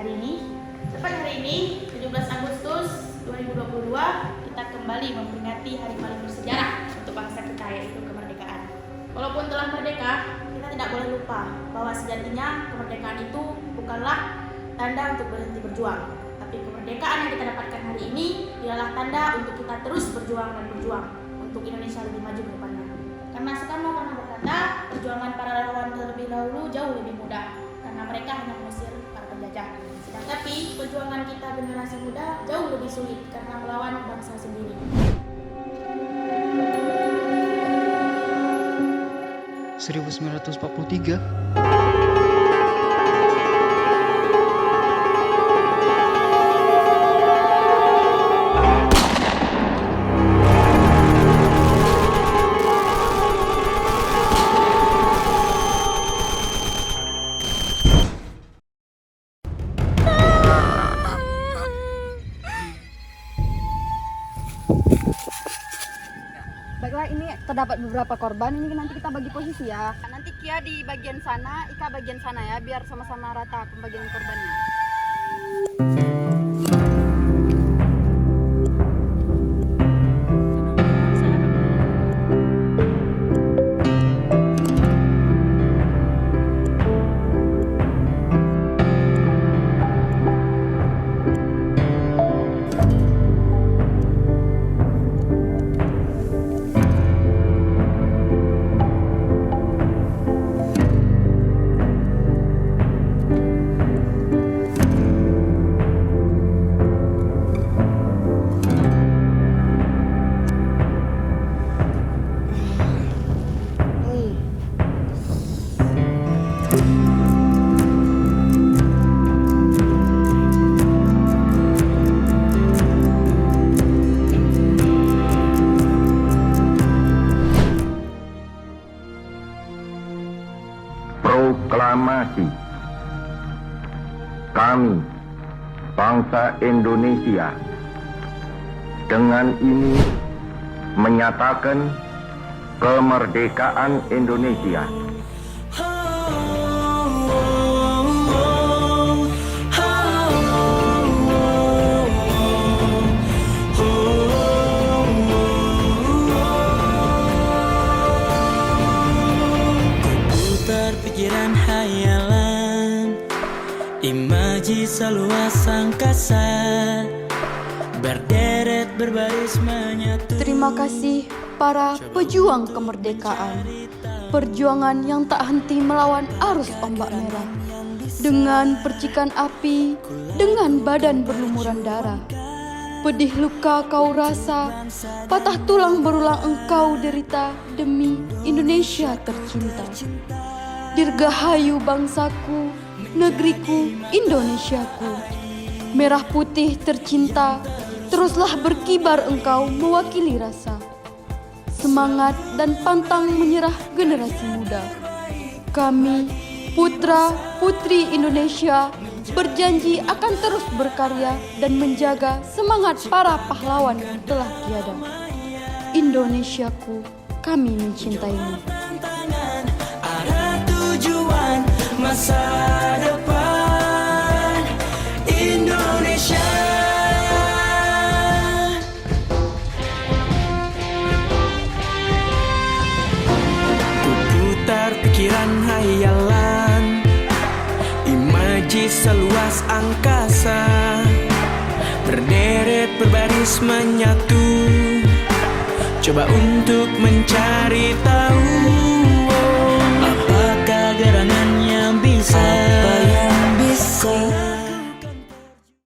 hari ini. Tepat hari ini, 17 Agustus 2022, kita kembali memperingati hari paling bersejarah untuk bangsa kita, yaitu kemerdekaan. Walaupun telah merdeka, kita tidak boleh lupa bahwa sejatinya kemerdekaan itu bukanlah tanda untuk berhenti berjuang. Tapi kemerdekaan yang kita dapatkan hari ini ialah tanda untuk kita terus berjuang dan berjuang untuk Indonesia lebih maju ke depannya. Karena Soekarno pernah berkata, perjuangan para relawan terlebih dahulu jauh lebih mudah karena mereka hanya mengusir para penjajah. Tapi perjuangan kita generasi muda jauh lebih sulit karena melawan bangsa sendiri. Baiklah, ini terdapat beberapa korban. Ini nanti kita bagi posisi ya. Nanti Kia di bagian sana, Ika bagian sana ya, biar sama-sama rata pembagian korbannya. Proklamasi. Kami, bangsa Indonesia, dengan ini menyatakan kemerdekaan Indonesia. Pikiran hayalan, imaji seluas angkasa, berderet berbaris menyatu. Terima kasih para pejuang kemerdekaan. Perjuangan yang tak henti melawan arus ombak merah. Dengan percikan api, dengan badan berlumuran darah. Pedih luka kau rasa, patah tulang berulang engkau derita demi Indonesia tercinta. Dirgahayu bangsaku, negeriku, Indonesiaku. Merah putih tercinta, teruslah berkibar engkau mewakili rasa. Semangat dan pantang menyerah generasi muda. Kami, putra putri Indonesia, berjanji akan terus berkarya dan menjaga semangat para pahlawan yang telah tiada. Indonesiaku, kami mencintaimu. Masa depan Indonesia. Putar pikiran hayalan, imaji seluas angkasa, berderet berbaris menyatu, coba untuk mencari tahu